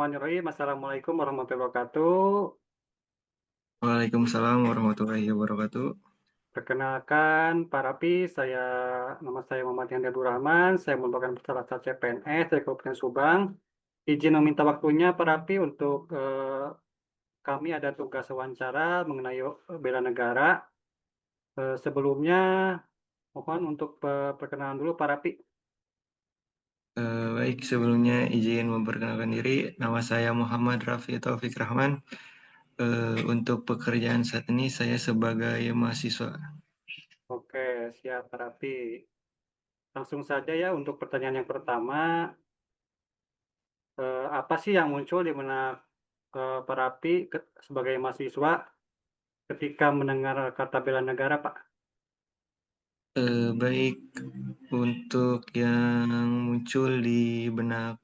Bismillahirrahmanirrahim. Assalamualaikum warahmatullahi wabarakatuh. Waalaikumsalam warahmatullahi wabarakatuh. Perkenalkan, Pak Rapi, nama saya Muhammad Yandi Abdul Rahman. Saya merupakan peserta CPNS dari Kabupaten Subang. Izin meminta waktunya, Pak Rapi, untuk kami ada tugas wawancara mengenai bela negara. Sebelumnya, mohon untuk perkenalan dulu, Pak Rapi. Baik, sebelumnya izin memperkenalkan diri. Nama saya Muhammad Rafi Taufik Rahman. Untuk pekerjaan saat ini saya sebagai mahasiswa. Oke, siap, Pak Rapi. Langsung saja ya untuk pertanyaan yang pertama. Apa sih yang muncul di benak Pak Rapi sebagai mahasiswa ketika mendengar kata bela negara, Pak? Baik, untuk yang muncul di benak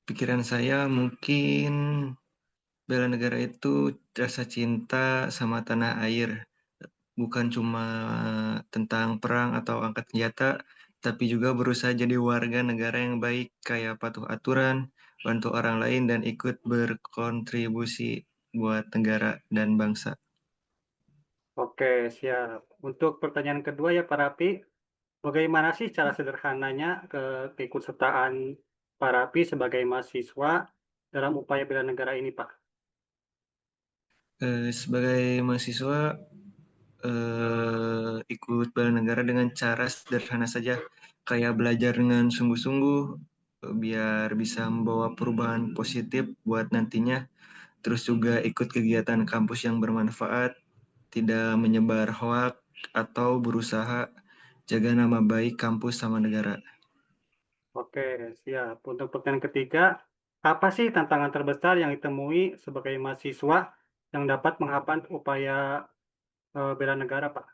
pikiran saya mungkin bela negara itu rasa cinta sama tanah air. Bukan cuma tentang perang atau angkat senjata, tapi juga berusaha jadi warga negara yang baik, kayak patuh aturan, bantu orang lain, dan ikut berkontribusi buat negara dan bangsa. Oke, siap. Untuk pertanyaan kedua ya, Pak Rapi, bagaimana sih cara sederhananya keikutsertaan Pak Rapi sebagai mahasiswa dalam upaya bela negara ini, Pak? Sebagai mahasiswa, ikut bela negara dengan cara sederhana saja, kayak belajar dengan sungguh-sungguh, biar bisa membawa perubahan positif buat nantinya. Terus juga ikut kegiatan kampus yang bermanfaat, tidak menyebar hoak, atau berusaha jaga nama baik kampus sama negara. Oke, siap. Untuk pertanyaan ketiga, apa sih tantangan terbesar yang ditemui sebagai mahasiswa yang dapat menghambat upaya bela negara, Pak?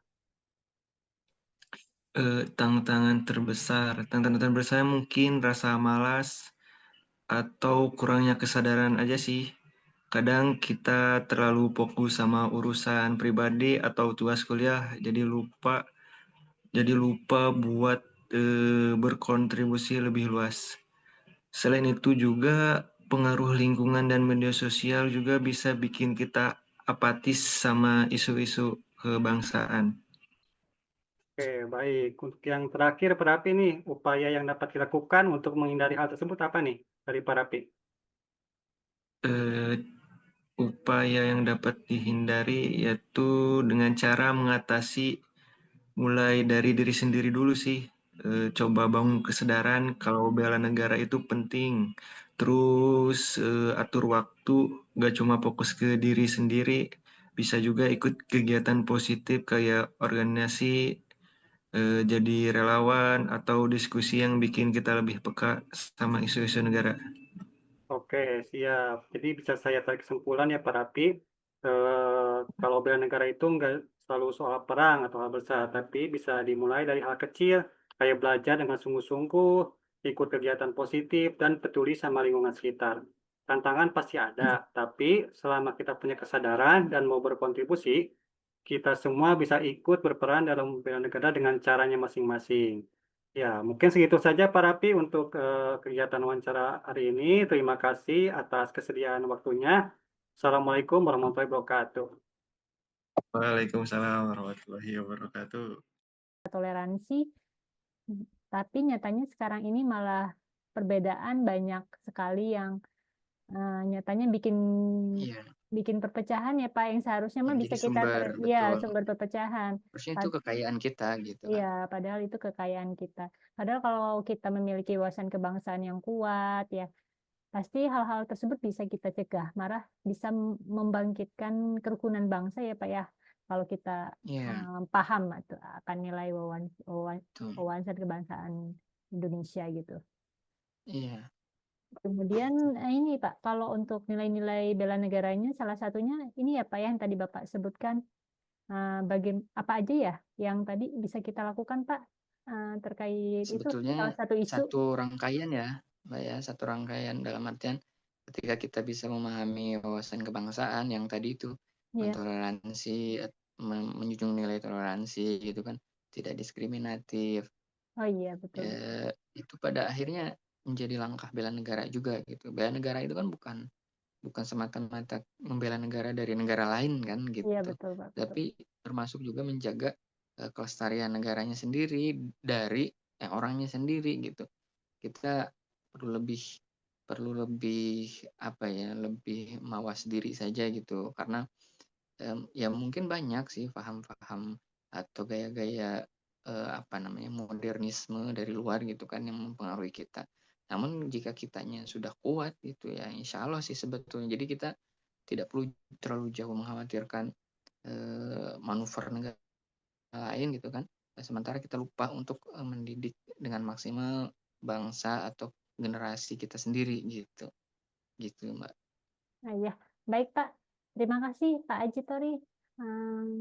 Tantangan terbesar mungkin rasa malas atau kurangnya kesadaran aja sih. Kadang kita terlalu fokus sama urusan pribadi atau tugas kuliah, jadi lupa buat berkontribusi lebih luas. Selain itu juga pengaruh lingkungan dan media sosial juga bisa bikin kita apatis sama isu-isu kebangsaan. Oke, baik. Untuk yang terakhir, Pak Rapi nih, upaya yang dapat dilakukan untuk menghindari hal tersebut apa nih dari Pak Rapi? Eh, Upaya yang dapat dihindari yaitu dengan cara mengatasi mulai dari diri sendiri dulu sih. Coba bangun kesadaran kalau bela negara itu penting. Terus atur waktu, gak cuma fokus ke diri sendiri. Bisa juga ikut kegiatan positif kayak organisasi, jadi relawan, atau diskusi yang bikin kita lebih peka sama isu-isu negara. Oke, siap. Jadi bisa saya tarik kesimpulan ya, Pak Rapi. Kalau bela negara itu nggak selalu soal perang atau hal besar, tapi bisa dimulai dari hal kecil, kayak belajar dengan sungguh-sungguh, ikut kegiatan positif, dan peduli sama lingkungan sekitar. Tantangan pasti ada, tapi selama kita punya kesadaran dan mau berkontribusi, kita semua bisa ikut berperan dalam bela negara dengan caranya masing-masing. Ya, mungkin segitu saja Pak Rapi untuk kegiatan wawancara hari ini. Terima kasih atas kesediaan waktunya. Assalamualaikum warahmatullahi wabarakatuh. Waalaikumsalam warahmatullahi wabarakatuh. Toleransi, tapi nyatanya sekarang ini malah perbedaan banyak sekali yang nyatanya bikin Iya, bikin perpecahan ya Pak, yang seharusnya mah jadi bisa kita sumber ya betul. sumber perpecahan. Harusnya itu kekayaan kita gitu kan. Iya, padahal itu kekayaan kita. Padahal kalau kita memiliki wawasan kebangsaan yang kuat ya, pasti hal-hal tersebut bisa kita cegah, marah bisa membangkitkan kerukunan bangsa ya Pak ya. Kalau kita Iya, paham atau akan nilai betul. wawasan kebangsaan Indonesia gitu. Iya, Kemudian ini Pak, kalau untuk nilai-nilai bela negaranya salah satunya ini ya Pak ya, yang tadi Bapak sebutkan, apa aja ya yang tadi bisa kita lakukan Pak, terkait itu sebetulnya salah satu isu? satu rangkaian ya, Mbak ya, satu rangkaian dalam artian ketika kita bisa memahami wawasan kebangsaan yang tadi itu Ya. mentoleransi, menjunjung nilai toleransi gitu kan, tidak diskriminatif. Oh iya betul. Itu pada akhirnya menjadi langkah bela negara juga gitu. Bela negara itu kan bukan semata-mata membela negara dari negara lain kan Iya, gitu, betul, Pak, betul. tapi termasuk juga menjaga kelestarian negaranya sendiri dari orangnya sendiri gitu. Kita perlu lebih apa ya, lebih mawas diri saja gitu, karena ya mungkin banyak sih paham-paham atau gaya-gaya apa namanya, modernisme dari luar gitu kan yang mempengaruhi kita. Namun jika kitanya sudah kuat gitu ya, insya Allah sih sebetulnya. Jadi kita tidak perlu terlalu jauh mengkhawatirkan manuver negara lain gitu kan. Sementara kita lupa untuk mendidik dengan maksimal bangsa atau generasi kita sendiri gitu. Gitu, Mbak. Nah, iya. Baik, Pak. Terima kasih, Pak Aji Tori.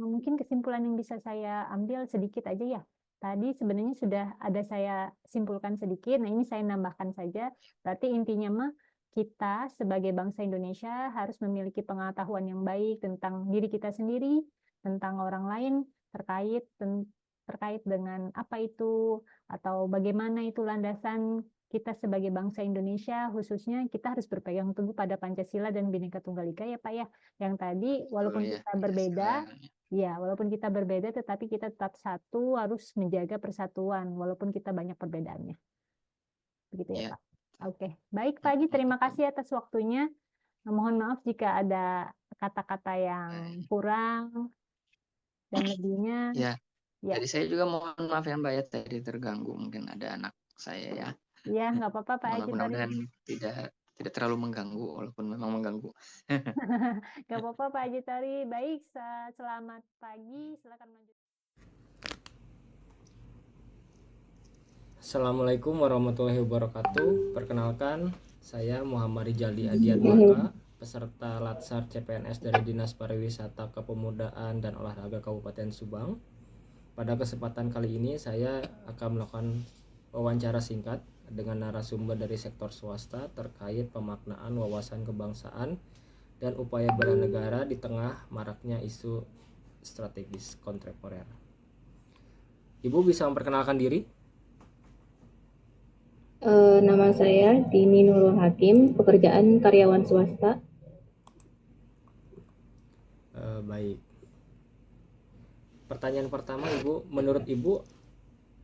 Mungkin kesimpulan yang bisa saya ambil sedikit aja ya. Tadi sebenarnya sudah ada saya simpulkan sedikit. Nah, ini saya nambahkan saja. Berarti intinya mah kita sebagai bangsa Indonesia harus memiliki pengetahuan yang baik tentang diri kita sendiri, tentang orang lain, terkait dengan apa itu atau bagaimana itu landasan kita sebagai bangsa Indonesia, khususnya kita harus berpegang teguh pada Pancasila dan Bhinneka Tunggal Ika ya Pak ya. Yang tadi walaupun Betul ya, kita berbeda, segalanya. ya walaupun kita berbeda tetapi kita tetap satu, harus menjaga persatuan walaupun kita banyak perbedaannya. Begitu ya Ya, Pak. Oke, baik Pak Haji, terima betul. kasih atas waktunya. Mohon maaf jika ada kata-kata yang kurang dan lebihnya. Ya, Ya, jadi saya juga mohon maaf ya Mbak ya, tadi terganggu, mungkin ada anak saya ya. ya nggak apa-apa Pak Haji Tori. Mudah-mudahan tidak terlalu mengganggu, walaupun memang mengganggu. Nggak apa-apa Pak Haji Tori. Baik, selamat pagi. Silakan lanjut. Assalamualaikum warahmatullahi wabarakatuh. Perkenalkan, saya Muhammad Rijali Adiatmaka, peserta Latsar CPNS dari Dinas Pariwisata Kepemudaan dan Olahraga Kabupaten Subang. Pada kesempatan kali ini saya akan melakukan wawancara singkat dengan narasumber dari sektor swasta terkait pemaknaan wawasan kebangsaan dan upaya bela negara di tengah maraknya isu strategis kontemporer. Ibu bisa memperkenalkan diri? Nama saya Dini Nurul Hakim, pekerjaan karyawan swasta. Baik. Pertanyaan pertama, Ibu, menurut Ibu,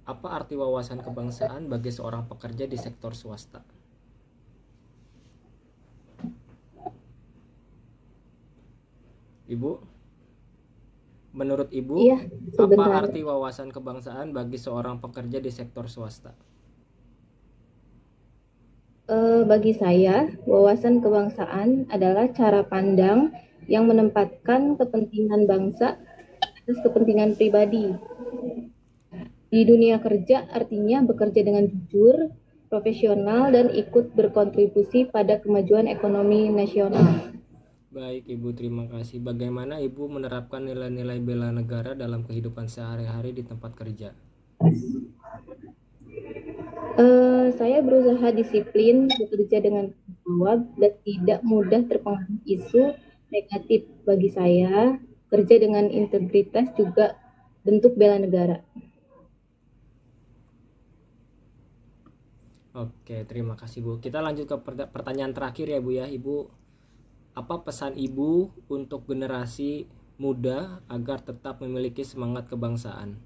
apa arti wawasan kebangsaan bagi seorang pekerja di sektor swasta? Ibu, menurut Ibu, Iya, apa sebentar. arti wawasan kebangsaan bagi seorang pekerja di sektor swasta? Bagi saya, wawasan kebangsaan adalah cara pandang yang menempatkan kepentingan bangsa atas kepentingan pribadi. Di dunia kerja artinya bekerja dengan jujur, profesional, dan ikut berkontribusi pada kemajuan ekonomi nasional. Baik, Ibu, terima kasih. Bagaimana Ibu menerapkan nilai-nilai bela negara dalam kehidupan sehari-hari di tempat kerja? Saya berusaha disiplin, bekerja dengan tanggung jawab, dan tidak mudah terpengaruh isu negatif. Bagi saya, kerja dengan integritas juga bentuk bela negara. Oke, terima kasih, Bu. Kita lanjut ke pertanyaan terakhir ya, Bu ya. Ibu, apa pesan Ibu untuk generasi muda agar tetap memiliki semangat kebangsaan?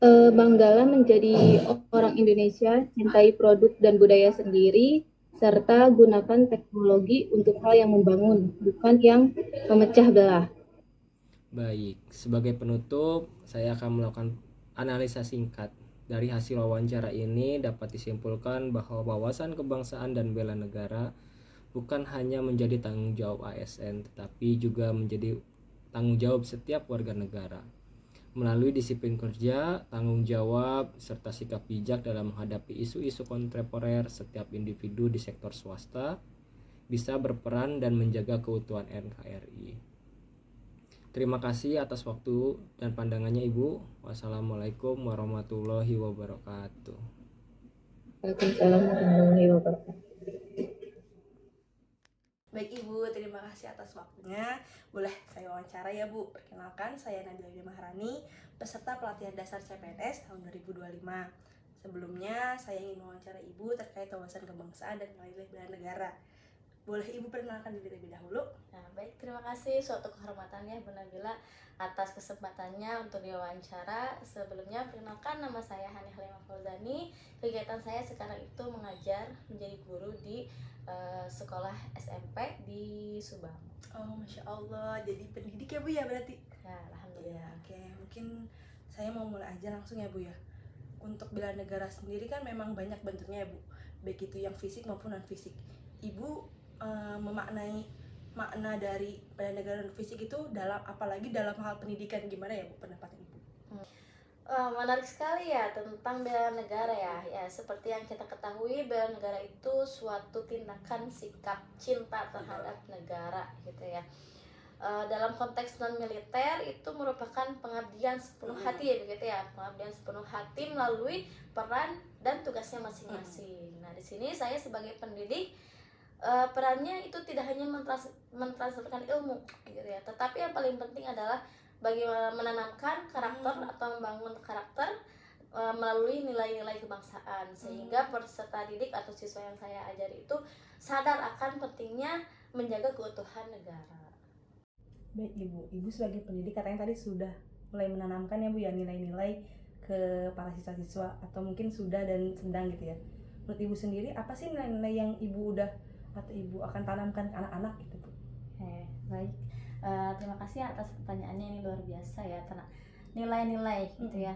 Banggalah menjadi orang Indonesia, cintai produk dan budaya sendiri, serta gunakan teknologi untuk hal yang membangun, bukan yang memecah belah. Baik, sebagai penutup, saya akan melakukan analisa singkat. Dari hasil wawancara ini dapat disimpulkan bahwa wawasan kebangsaan dan bela negara bukan hanya menjadi tanggung jawab ASN, tetapi juga menjadi tanggung jawab setiap warga negara. Melalui disiplin kerja, tanggung jawab, serta sikap bijak dalam menghadapi isu-isu kontemporer, setiap individu di sektor swasta bisa berperan dan menjaga keutuhan NKRI. Terima kasih atas waktu dan pandangannya, Ibu. Wassalamualaikum warahmatullahi wabarakatuh. Waalaikumsalam warahmatullahi wabarakatuh. Baik Ibu, terima kasih atas waktunya. Boleh saya wawancara ya Bu. Perkenalkan, saya Nabila Maharani, peserta pelatihan dasar CPNS tahun 2025. Sebelumnya, saya ingin mewawancara Ibu terkait wawasan kebangsaan dan nilai-nilai bela negara. Boleh Ibu perkenalkan diri terlebih dahulu? Nah, baik, terima kasih suatu kehormatannya Bu Nabila atas kesempatannya untuk diwawancara. Sebelumnya, perkenalkan nama saya Hani Halimah Fauzani. Kegiatan saya sekarang itu mengajar menjadi guru di sekolah SMP di Subang. Oh, Masya Allah, jadi pendidik ya Bu ya berarti? Ya, alhamdulillah. Ya, oke, mungkin saya mau mulai aja langsung ya Bu ya. Untuk bela negara sendiri kan memang banyak bentuknya ya Bu, baik itu yang fisik maupun non fisik. Ibu memaknai makna dari bela negara non fisik itu apalagi dalam hal pendidikan, gimana ya Bu pendapat Ibu? Menarik sekali ya tentang bela negara ya. Ya, seperti yang kita ketahui, bela negara itu suatu tindakan sikap cinta terhadap negara gitu ya. Dalam konteks non militer itu merupakan pengabdian sepenuh hati begitu ya, pengabdian sepenuh hati melalui peran dan tugasnya masing-masing. Nah, di sini saya sebagai pendidik, perannya itu tidak hanya mentransferkan ilmu gitu ya, tetapi yang paling penting adalah bagaimana menanamkan karakter atau membangun karakter melalui nilai-nilai kebangsaan, sehingga peserta didik atau siswa yang saya ajari itu sadar akan pentingnya menjaga keutuhan negara. Baik Ibu sebagai pendidik katanya tadi sudah mulai menanamkan ya Bu ya nilai-nilai ke para siswa-siswa, atau mungkin sudah dan sedang gitu ya. Menurut Ibu sendiri apa sih nilai-nilai yang Ibu udah atau Ibu akan tanamkan ke anak-anak gitu Bu? Baik, terima kasih atas pertanyaannya, ini luar biasa ya, nilai-nilai gitu ya.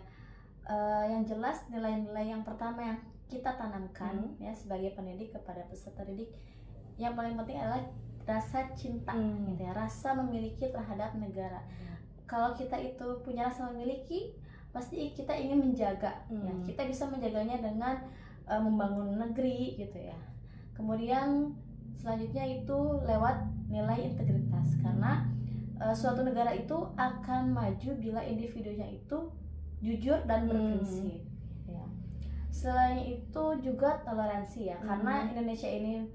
Yang jelas nilai-nilai yang pertama yang kita tanamkan ya sebagai pendidik kepada peserta didik, yang paling penting adalah rasa cinta gitu ya, rasa memiliki terhadap negara. Kalau kita itu punya rasa memiliki, pasti kita ingin menjaga ya, kita bisa menjaganya dengan membangun negeri gitu ya. Kemudian selanjutnya itu lewat nilai integritas, karena suatu negara itu akan maju bila individunya itu jujur dan berprinsip ya. Selain itu juga toleransi ya, karena Indonesia ini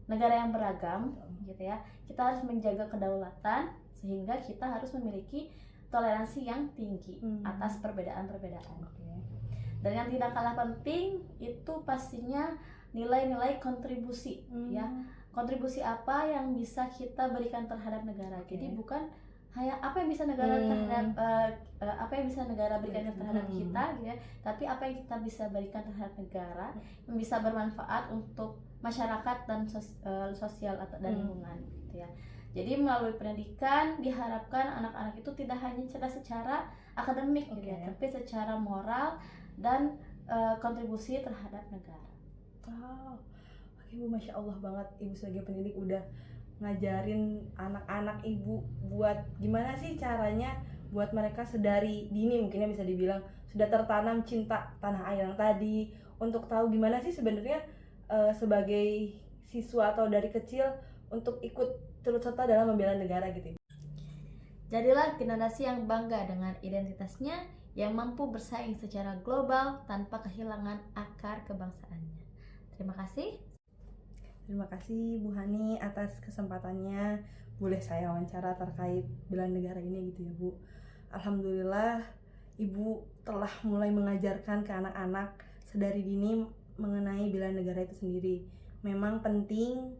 negara yang beragam gitu ya. Kita harus menjaga kedaulatan, sehingga kita harus memiliki toleransi yang tinggi atas perbedaan-perbedaan. Dan yang tidak kalah penting itu pastinya nilai-nilai kontribusi ya. Kontribusi apa yang bisa kita berikan terhadap negara. Jadi bukan hanya apa yang bisa negara apa yang bisa negara berikan terhadap kita gitu ya, tapi apa yang kita bisa berikan terhadap negara yang bisa bermanfaat untuk masyarakat dan sosial dan lingkungan gitu ya. Jadi melalui pendidikan diharapkan anak-anak itu tidak hanya cerdas secara akademik gitu ya, tapi secara moral dan kontribusi terhadap negara. Oke Bu, Masya Allah banget Ibu sebagai pendidik udah ngajarin anak-anak Ibu buat gimana sih caranya buat mereka sedari dini, mungkinnya bisa dibilang sudah tertanam cinta tanah air yang tadi, untuk tahu gimana sih sebenarnya sebagai siswa atau dari kecil untuk ikut turut serta dalam membela negara gitu. Jadilah generasi yang bangga dengan identitasnya, yang mampu bersaing secara global tanpa kehilangan akar kebangsaannya. Terima kasih. Terima kasih Bu Hani atas kesempatannya boleh saya wawancara terkait bela negara ini gitu ya Bu. Alhamdulillah Ibu telah mulai mengajarkan ke anak-anak sedari dini mengenai bela negara itu sendiri. Memang penting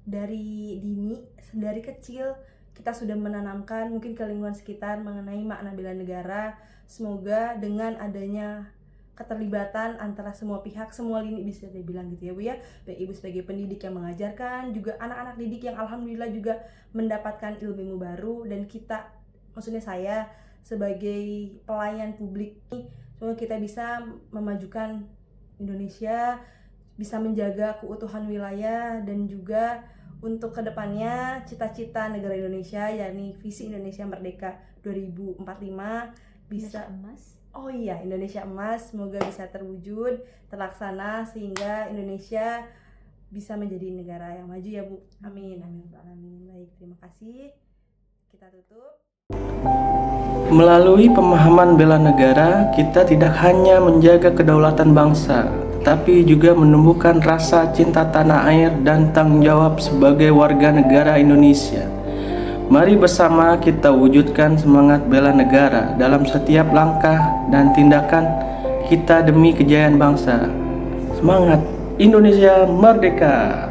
dari dini, dari kecil kita sudah menanamkan mungkin ke lingkungan sekitar mengenai makna bela negara. Semoga dengan adanya keterlibatan antara semua pihak, semua lini bisa dibilang gitu ya Bu ya, baik Ibu sebagai pendidik yang mengajarkan, juga anak-anak didik yang alhamdulillah juga mendapatkan ilmu baru, dan kita, maksudnya saya sebagai pelayan publik, semoga kita bisa memajukan Indonesia, bisa menjaga keutuhan wilayah, dan juga untuk kedepannya cita-cita negara Indonesia, yakni visi Indonesia Merdeka 2045 bisa emas. Oh iya, Indonesia emas, semoga bisa terwujud, terlaksana, sehingga Indonesia bisa menjadi negara yang maju ya Bu. Amin, amin, amin. Baik, terima kasih. Kita tutup. Melalui pemahaman bela negara, kita tidak hanya menjaga kedaulatan bangsa, tapi juga menumbuhkan rasa cinta tanah air dan tanggung jawab sebagai warga negara Indonesia. Mari bersama kita wujudkan semangat bela negara dalam setiap langkah dan tindakan kita demi kejayaan bangsa. Semangat, Indonesia merdeka!